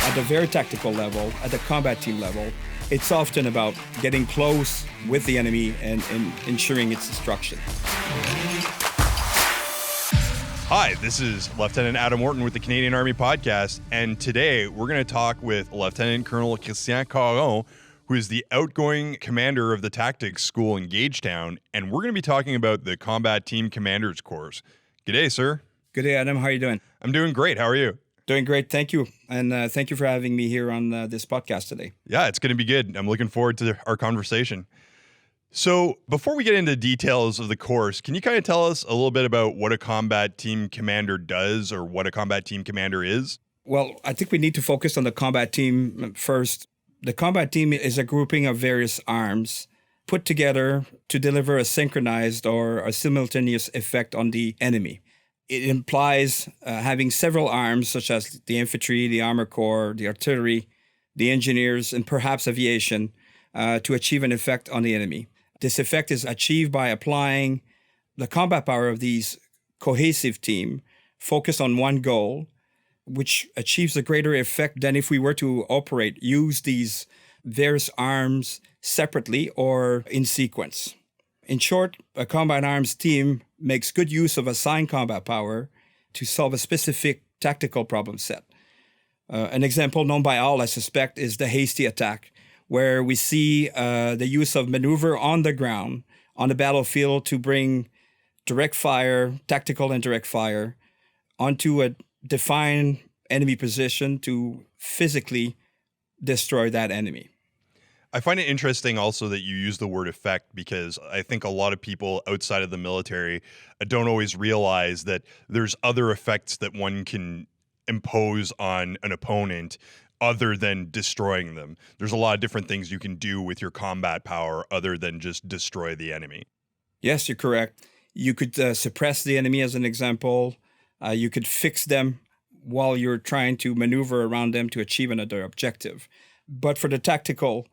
At the very tactical level, at the combat team level, it's often about getting close with the enemy and ensuring its destruction. Hi, this is Lieutenant Adam Morton with the Canadian Army Podcast, and today we're going to talk with Lieutenant Colonel Christian Caron, who is the outgoing commander of the Tactics School in Gagetown, and we're going to be talking about the Combat Team Commander's Course. G'day, sir. Good day, Adam. How are you doing? I'm doing great. How are you? Doing great. Thank you. And thank you for having me here on this podcast today. Yeah, it's going to be good. I'm looking forward to our conversation. So before we get into details of the course, can you kind of tell us a little bit about what a combat team commander does or what a combat team commander is? Well, I think we need to focus on the combat team first. The combat team is a grouping of various arms put together to deliver a synchronized or a simultaneous effect on the enemy. It implies having several arms, such as the infantry, the armor corps, the artillery, the engineers, and perhaps aviation, to achieve an effect on the enemy. This effect is achieved by applying the combat power of these cohesive team, focused on one goal, which achieves a greater effect than if we were to use these various arms separately or in sequence. In short, a combat arms team makes good use of assigned combat power to solve a specific tactical problem set. An example known by all, I suspect, is the hasty attack, where we see the use of maneuver on the ground, on the battlefield, to bring direct fire, tactical and direct fire, onto a defined enemy position to physically destroy that enemy. I find it interesting also that you use the word effect, because I think a lot of people outside of the military don't always realize that there's other effects that one can impose on an opponent other than destroying them. There's a lot of different things you can do with your combat power other than just destroy the enemy. Yes, you're correct. You could suppress the enemy as an example. You could fix them while you're trying to maneuver around them to achieve another objective. But for the tactical,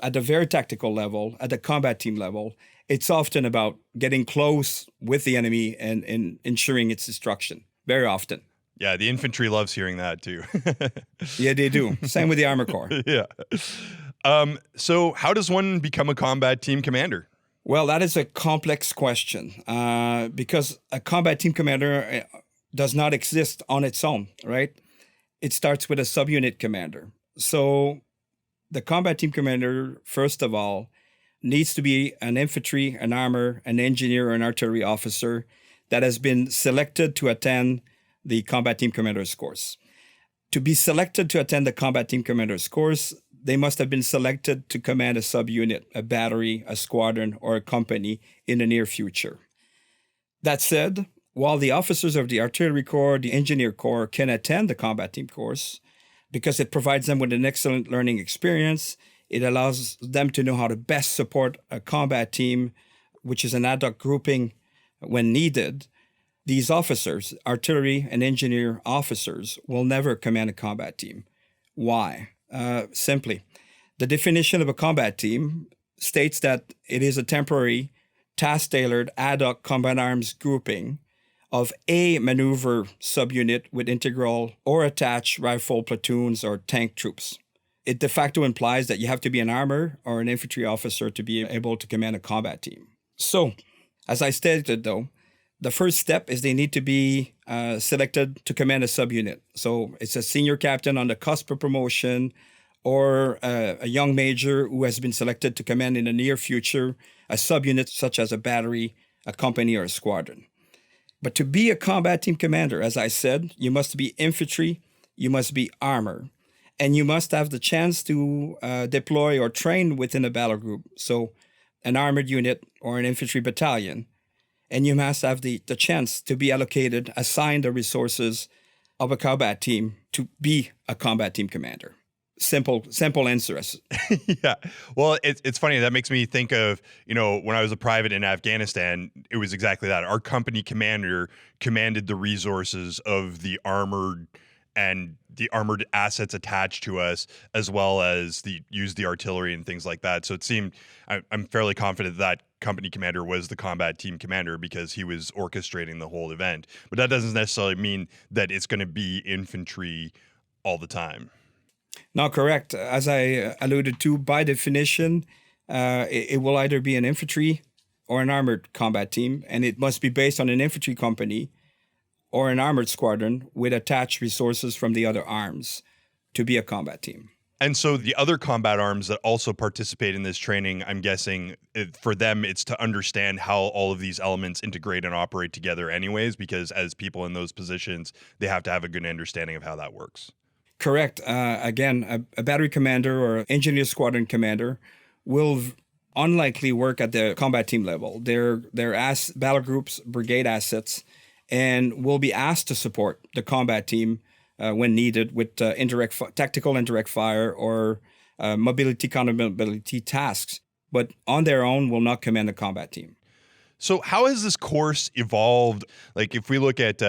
at the very tactical level, at the combat team level, it's often about getting close with the enemy and ensuring its destruction, very often. Yeah, the infantry loves hearing that too. Yeah, they do. Same with the armor corps. Yeah. So how does one become a combat team commander? Well, that is a complex question because a combat team commander does not exist on its own, right? It starts with a subunit commander. So the combat team commander, first of all, needs to be an infantry, an armor, an engineer, or an artillery officer that has been selected to attend the combat team commander's course. To be selected to attend the combat team commander's course, they must have been selected to command a subunit, a battery, a squadron, or a company in the near future. That said, while the officers of the artillery corps, the engineer corps can attend the combat team course, because it provides them with an excellent learning experience, it allows them to know how to best support a combat team, which is an ad hoc grouping when needed. These officers, artillery and engineer officers, will never command a combat team. Why? Simply, the definition of a combat team states that it is a temporary, task-tailored, ad hoc combat arms grouping of a maneuver subunit with integral or attached rifle platoons or tank troops. It de facto implies that you have to be an armor or an infantry officer to be able to command a combat team. So, as I stated though, the first step is they need to be selected to command a subunit. So it's a senior captain on the cusp of promotion or a young major who has been selected to command in the near future a subunit such as a battery, a company, or a squadron. But to be a combat team commander, as I said, you must be infantry, you must be armor, and you must have the chance to deploy or train within a battle group. So an armored unit or an infantry battalion. And you must have the chance to be assigned the resources of a combat team to be a combat team commander. Simple answer. Yeah. Well, it's funny. That makes me think of, when I was a private in Afghanistan, it was exactly that. Our company commander commanded the resources of the armored assets attached to us, as well as use the artillery and things like that. So it seemed, I'm fairly confident that company commander was the combat team commander because he was orchestrating the whole event. But that doesn't necessarily mean that it's going to be infantry all the time. Not correct. As I alluded to, by definition, it will either be an infantry or an armored combat team, and it must be based on an infantry company or an armored squadron with attached resources from the other arms to be a combat team. And so the other combat arms that also participate in this training, I'm guessing for them, it's to understand how all of these elements integrate and operate together anyways, because as people in those positions, they have to have a good understanding of how that works. Correct. Again, a battery commander or engineer squadron commander will unlikely work at the combat team level. They're battle groups, brigade assets, and will be asked to support the combat team when needed with tactical indirect fire or mobility, counter-mobility tasks, but on their own will not command the combat team. So how has this course evolved? Like if we look at,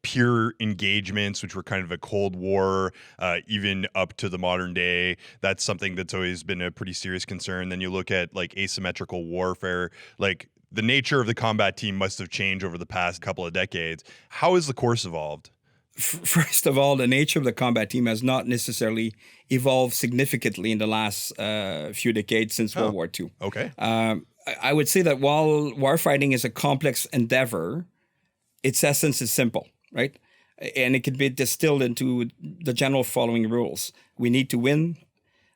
peer engagements, which were kind of a Cold War, even up to the modern day, that's something that's always been a pretty serious concern. Then you look at like asymmetrical warfare, like the nature of the combat team must have changed over the past couple of decades. How has the course evolved? First of all, the nature of the combat team has not necessarily evolved significantly in the last few decades since World War II. Okay. I would say that while warfighting is a complex endeavor, its essence is simple, right? And it can be distilled into the general following rules. We need to win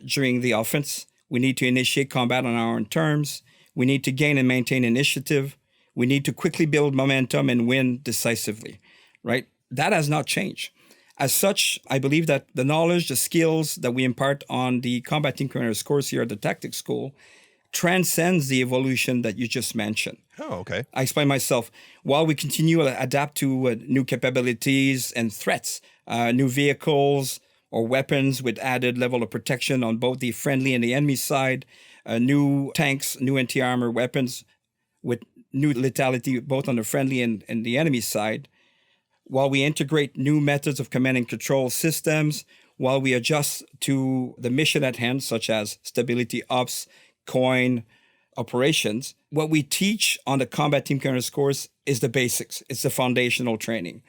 during the offense. We need to initiate combat on our own terms. We need to gain and maintain initiative. We need to quickly build momentum and win decisively, right? That has not changed. As such, I believe that the knowledge, the skills that we impart on the Combat Team Commander's course here at the Tactics School transcends the evolution that you just mentioned. Oh, okay. I explain myself. While we continue to adapt to new capabilities and threats, new vehicles or weapons with added level of protection on both the friendly and the enemy side, new tanks, new anti-armor weapons with new lethality both on the friendly and the enemy side, while we integrate new methods of command and control systems, while we adjust to the mission at hand, such as stability ops, coin operations, what we teach on the Combat Team Commander's course is the basics. It's the foundational training.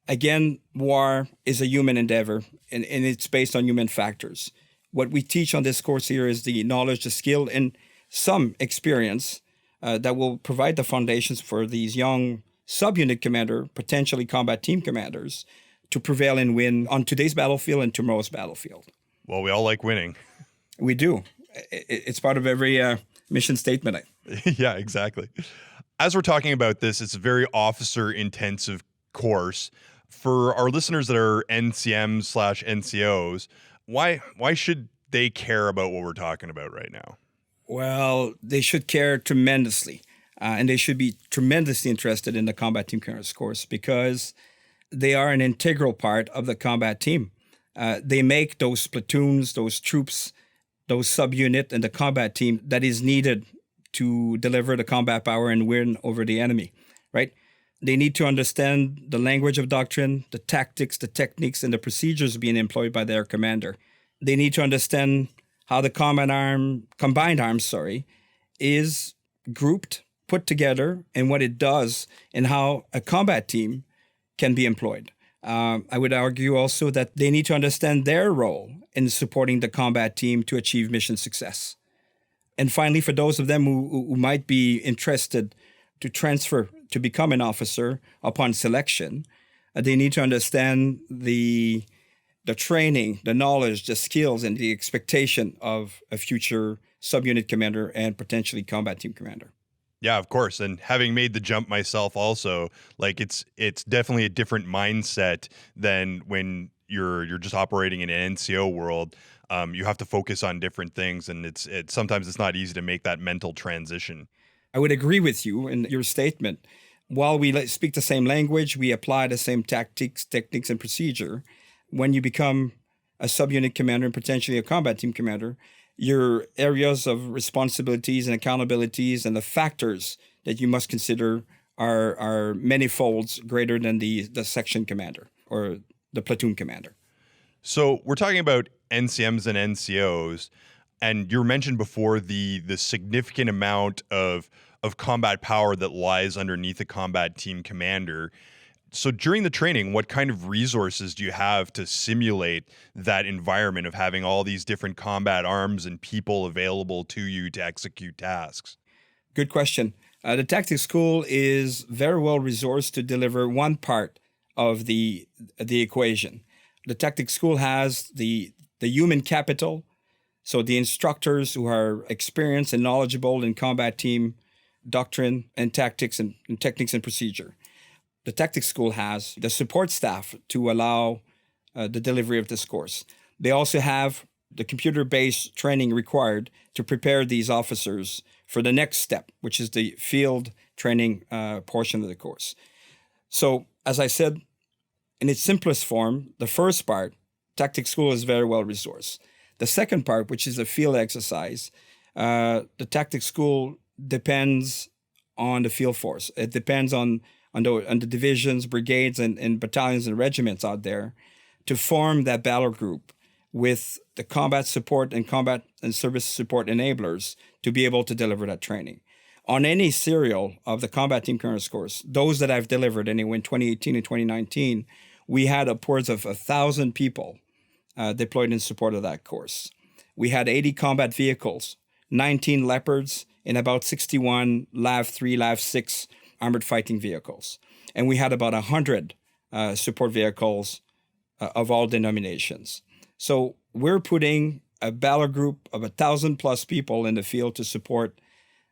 Again, war is a human endeavor, and it's based on human factors. What we teach on this course here is the knowledge, the skill, and some experience that will provide the foundations for these young subunit commander, potentially combat team commanders, to prevail and win on today's battlefield and tomorrow's battlefield. Well, we all like winning. We do. It's part of every mission statement. Yeah, exactly. As we're talking about this, it's a very officer-intensive course. For our listeners that are NCMs/NCOs, why should they care about what we're talking about right now? Well, they should care tremendously. And they should be tremendously interested in the Combat Team Commander's course because they are an integral part of the combat team. They make those platoons, those troops, those subunit, and the combat team that is needed to deliver the combat power and win over the enemy, right? They need to understand the language of doctrine, the tactics, the techniques, and the procedures being employed by their commander. They need to understand how the combined arm, is grouped, put together, and what it does, and how a combat team can be employed. I would argue also that they need to understand their role in supporting the combat team to achieve mission success. And finally, for those of them who might be interested to transfer to become an officer upon selection, they need to understand the training, the knowledge, the skills, and the expectation of a future subunit commander and potentially combat team commander. Yeah, of course. And having made the jump myself also, like it's definitely a different mindset than when you're just operating in an NCO world. You have to focus on different things, and it's sometimes it's not easy to make that mental transition. I would agree with you in your statement. While we speak the same language, we apply the same techniques, and procedure. When you become a subunit commander and potentially a combat team commander, your areas of responsibilities and accountabilities and the factors that you must consider are many folds greater than the section commander or the platoon commander. So we're talking about NCMs and NCOs, and you mentioned before the significant amount of combat power that lies underneath a combat team commander. So during the training, what kind of resources do you have to simulate that environment of having all these different combat arms and people available to you to execute tasks? Good question. The tactics school is very well resourced to deliver one part of the equation. The tactics school has the human capital, so the instructors who are experienced and knowledgeable in combat team doctrine and tactics and techniques and procedure. The tactics school has the support staff to allow the delivery of this course. They also have the computer-based training required to prepare these officers for the next step, which is the field training portion of the course. So, as I said, in its simplest form, the first part, tactics school, is very well resourced. The second part, which is the field exercise, the tactics school depends on the field force. It depends on the divisions, brigades, and battalions and regiments out there to form that battle group with the combat support and combat and service support enablers to be able to deliver that training. On any serial of the Combat Team Caron course, those that I've delivered anyway in 2018 and 2019, we had upwards of 1,000 people deployed in support of that course. We had 80 combat vehicles, 19 Leopards, and about 61 LAV-3, LAV-6 armored fighting vehicles. And we had about 100 support vehicles of all denominations. So we're putting a battle group of 1,000 plus people in the field to support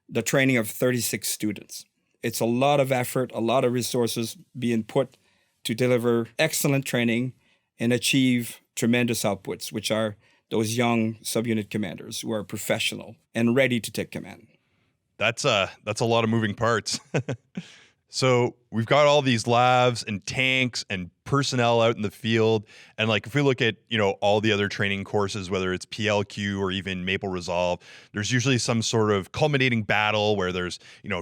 the training of 36 students. It's a lot of effort, a lot of resources being put to deliver excellent training and achieve tremendous outputs, which are those young subunit commanders who are professional and ready to take command. That's a lot of moving parts. So we've got all these labs and tanks and personnel out in the field. And like, if we look at, all the other training courses, whether it's PLQ or even Maple Resolve, there's usually some sort of culminating battle where there's,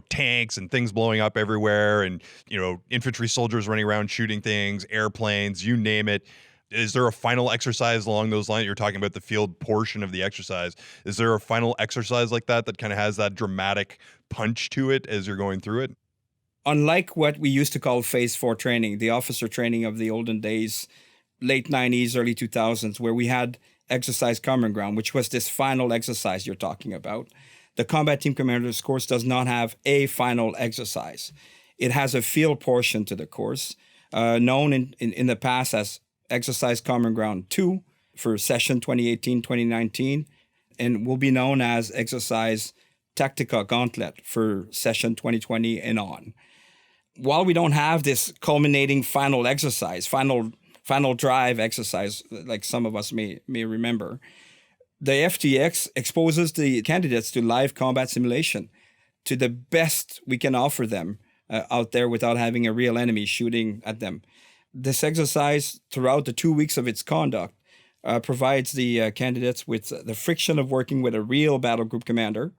tanks and things blowing up everywhere and, infantry soldiers running around shooting things, airplanes, you name it. Is there a final exercise along those lines? You're talking about the field portion of the exercise. Is there a final exercise like that kind of has that dramatic punch to it as you're going through it? Unlike what we used to call Phase 4 training, the officer training of the olden days, late 90s, early 2000s, where we had Exercise Common Ground, which was this final exercise you're talking about, the Combat Team Commander's course does not have a final exercise. It has a field portion to the course, known in the past as Exercise Common Ground 2 for session 2018-2019, and will be known as Exercise Tactica Gauntlet for session 2020 and on. While we don't have this culminating final exercise, final drive exercise, like some of us may remember, the FTX exposes the candidates to live combat simulation to the best we can offer them out there without having a real enemy shooting at them. This exercise, throughout the 2 weeks of its conduct, provides the candidates with the friction of working with a real battle group commander.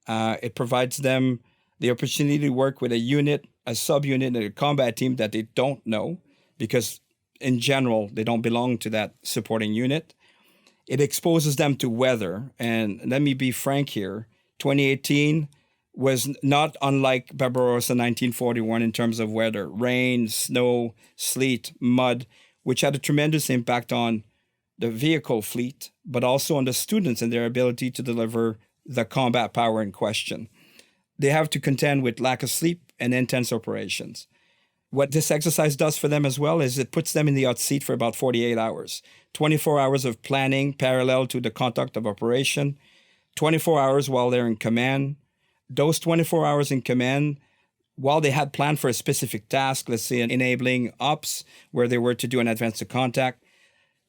It provides them the opportunity to work with a unit, a subunit, and a combat team that they don't know, because in general, they don't belong to that supporting unit. It exposes them to weather. And let me be frank here, 2018 was not unlike Barbarossa 1941 in terms of weather: rain, snow, sleet, mud, which had a tremendous impact on the vehicle fleet, but also on the students and their ability to deliver the combat power in question. They have to contend with lack of sleep and intense operations. What this exercise does for them as well is it puts them in the hot seat for about 48 hours. 24 hours of planning parallel to the conduct of operation, 24 hours while they're in command. Those 24 hours in command, while they had planned for a specific task, let's say an enabling ops, where they were to do an advance to contact,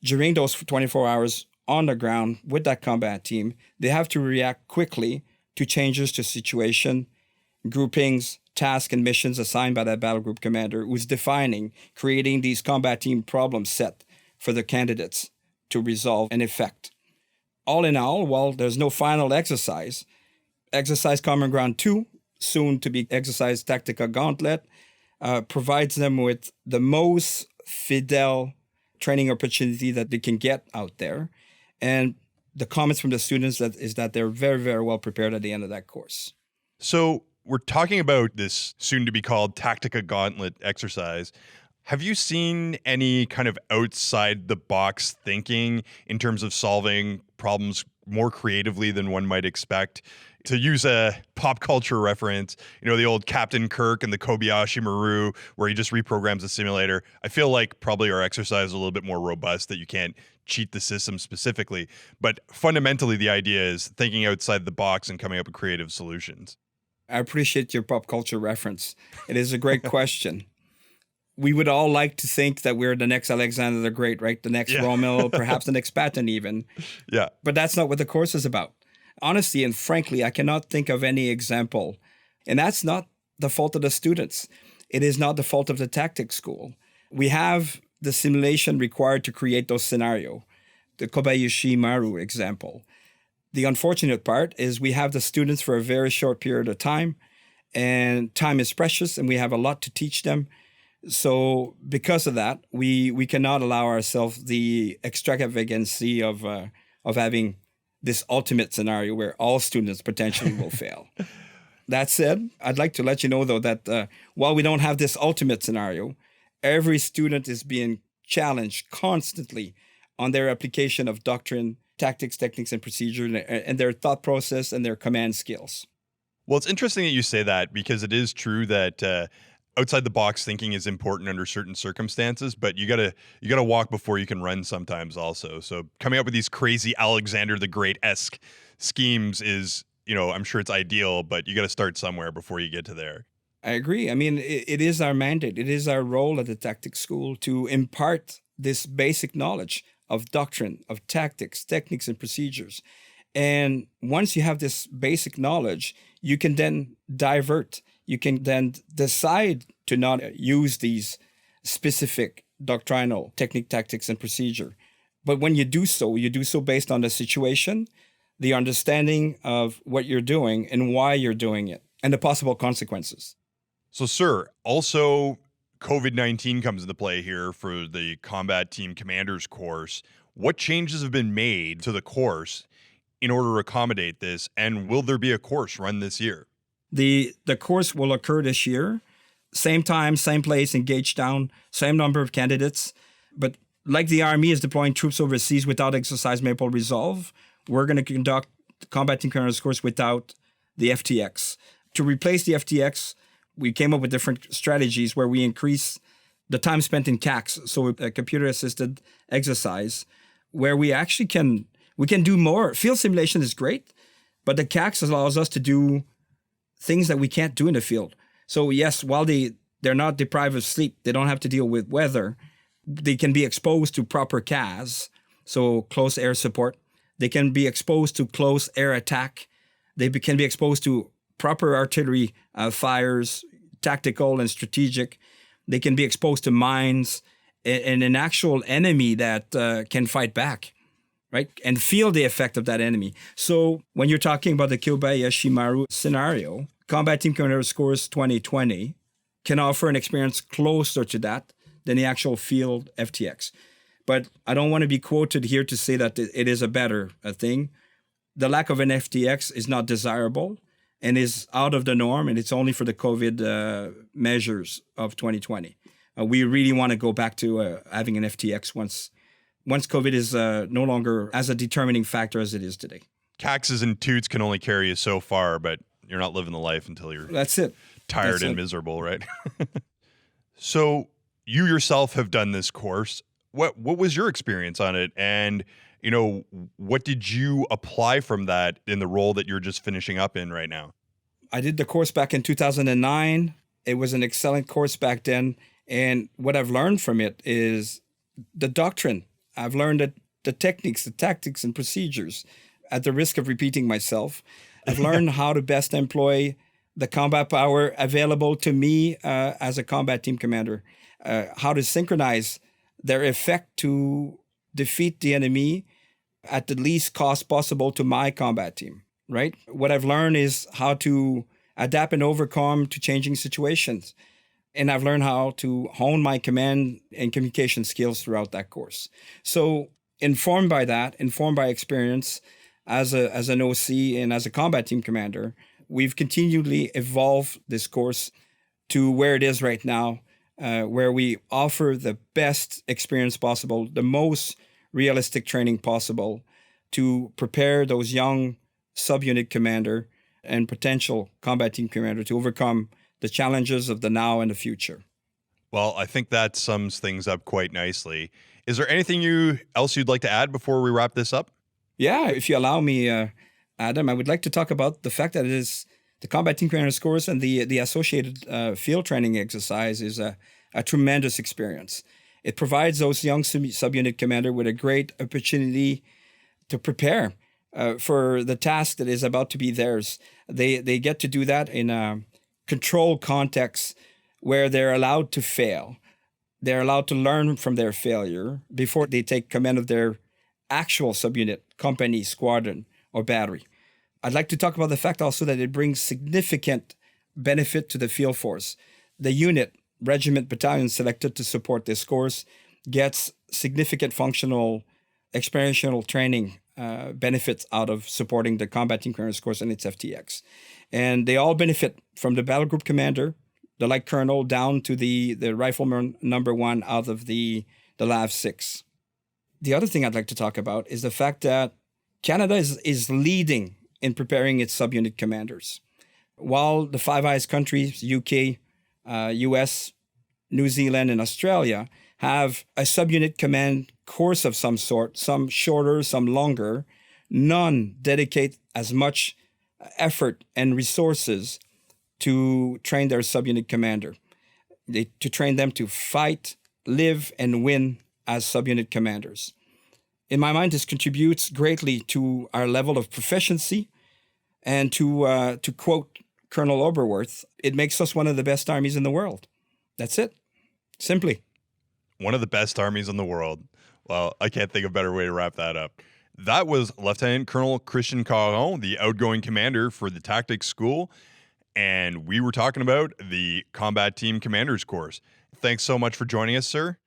during those 24 hours on the ground with that combat team, they have to react quickly to changes to situation, groupings, tasks, and missions assigned by that battle group commander, who's creating these combat team problem set for the candidates to resolve and effect. All in all, while there's no final exercise Common Ground 2, soon to be Exercise Tactica Gauntlet, provides them with the most fidel training opportunity that they can get out there. And the comments from the students is that they're very, very well prepared at the end of that course. So We're talking about this soon to be called Tactica Gauntlet exercise. Have you seen any kind of outside the box thinking in terms of solving problems more creatively than one might expect? To use a pop culture reference, the old Captain Kirk and the Kobayashi Maru, where he just reprograms the simulator. I feel like probably our exercise is a little bit more robust, that you can't cheat the system specifically. But fundamentally, the idea is thinking outside the box and coming up with creative solutions. I appreciate your pop culture reference. It is a great question. We would all like to think that we're the next Alexander the Great, right? The next Rommel, perhaps the next Patton even. Yeah. But that's not what the course is about. Honestly and frankly, I cannot think of any example. And that's not the fault of the students. It is not the fault of the tactics school. We have the simulation required to create those scenarios. The Kobayashi Maru example. The unfortunate part is we have the students for a very short period of time, and time is precious, and we have a lot to teach them. So because of that, we cannot allow ourselves the extravagancy of having this ultimate scenario where all students potentially will fail. That said, I'd like to let you know, though, that while we don't have this ultimate scenario, every student is being challenged constantly on their application of doctrine, tactics, techniques, and procedure, and their thought process and their command skills. Well, it's interesting that you say that, because it is true that outside the box thinking is important under certain circumstances, but you gotta walk before you can run sometimes also. So coming up with these crazy Alexander the Great-esque schemes is, I'm sure it's ideal, but you got to start somewhere before you get to there. I agree. I mean, it is our mandate. It is our role at the tactics school to impart this basic knowledge of doctrine, of tactics, techniques, and procedures. And once you have this basic knowledge, you can then divert. You can then decide to not use these specific doctrinal technique, tactics, and procedure. But when you do so based on the situation, the understanding of what you're doing and why you're doing it, and the possible consequences. So, sir, also COVID-19 comes into play here for the Combat Team Commanders course. What changes have been made to the course in order to accommodate this, and will there be a course run this year? The course will occur this year. Same time, same place in Gagetown, same number of candidates. But like the Army is deploying troops overseas without exercise Maple Resolve, we're going to conduct the Combat Team Commanders course without the FTX. To replace the FTX, we came up with different strategies where we increase the time spent in CACs, so a computer-assisted exercise, where we actually can do more. Field simulation is great, but the CACs allows us to do things that we can't do in the field. So yes, while they're not deprived of sleep, they don't have to deal with weather, they can be exposed to proper CAS, so close air support. They can be exposed to close air attack. They can be exposed to proper artillery fires, tactical and strategic. They can be exposed to mines and an actual enemy that can fight back, right? And feel the effect of that enemy. So when you're talking about the Kobayashi Maru scenario, Combat Team Commanders Course 2020 can offer an experience closer to that than the actual field FTX. But I don't want to be quoted here to say that it is a better thing. The lack of an FTX is not desirable and is out of the norm, and it's only for the COVID measures of 2020. We really want to go back to having an FTX once COVID is no longer as a determining factor as it is today. Caxes and toots can only carry you so far, but you're not living the life until you're That's it. Tired and miserable, right? So you yourself have done this course. What was your experience on it? And, what did you apply from that in the role that you're just finishing up in right now? I did the course back in 2009. It was an excellent course back then. And what I've learned from it is the doctrine. I've learned the techniques, the tactics, and procedures. At the risk of repeating myself, I've learned how to best employ the combat power available to me as a combat team commander, how to synchronize their effect to defeat the enemy at the least cost possible to my combat team, right? What I've learned is how to adapt and overcome to changing situations. And I've learned how to hone my command and communication skills throughout that course. So informed by experience as an OC and as a combat team commander, we've continually evolved this course to where it is right now, where we offer the best experience possible, the most realistic training possible to prepare those young subunit commander and potential combat team commander to overcome the challenges of the now and the future. Well, I think that sums things up quite nicely. Is there anything else you'd like to add before we wrap this up? Yeah, if you allow me, Adam, I would like to talk about the fact that it is the combat team commander's course and the associated field training exercise is a tremendous experience. It provides those young subunit commander with a great opportunity to prepare for the task that is about to be theirs. They get to do that in a controlled context where they're allowed to fail. They're allowed to learn from their failure before they take command of their actual subunit, company, squadron, or battery. I'd like to talk about the fact also that it brings significant benefit to the field force. The unit, regiment, battalion selected to support this course gets significant functional, experiential training benefits out of supporting the combat team commander's course and its FTX. And they all benefit from the battle group commander, the light colonel, down to the rifleman number 1 out of the LAV-6. The other thing I'd like to talk about is the fact that Canada is leading in preparing its subunit commanders. While the Five Eyes countries, UK, US, New Zealand, and Australia have a subunit command course of some sort, some shorter, some longer, none dedicate as much effort and resources to train their subunit commander, to train them to fight, live, and win as subunit commanders. In my mind, this contributes greatly to our level of proficiency, and to quote Colonel Oberworth, it makes us one of the best armies in the world. That's it. Simply. One of the best armies in the world. Well, I can't think of a better way to wrap that up. That was Lieutenant Colonel Christian Caron, the outgoing commander for the Tactics School, and we were talking about the Combat Team Commander's course. Thanks so much for joining us, sir.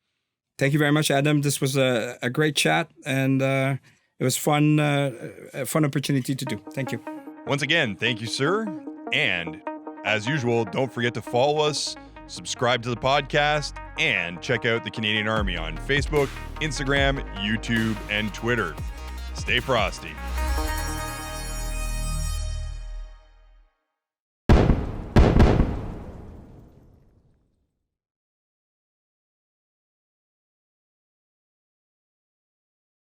Thank you very much, Adam. This was a great chat, and it was fun, a fun opportunity to do. Thank you. Once again, thank you, sir. And as usual, don't forget to follow us, subscribe to the podcast, and check out the Canadian Army on Facebook, Instagram, YouTube, and Twitter. Stay frosty.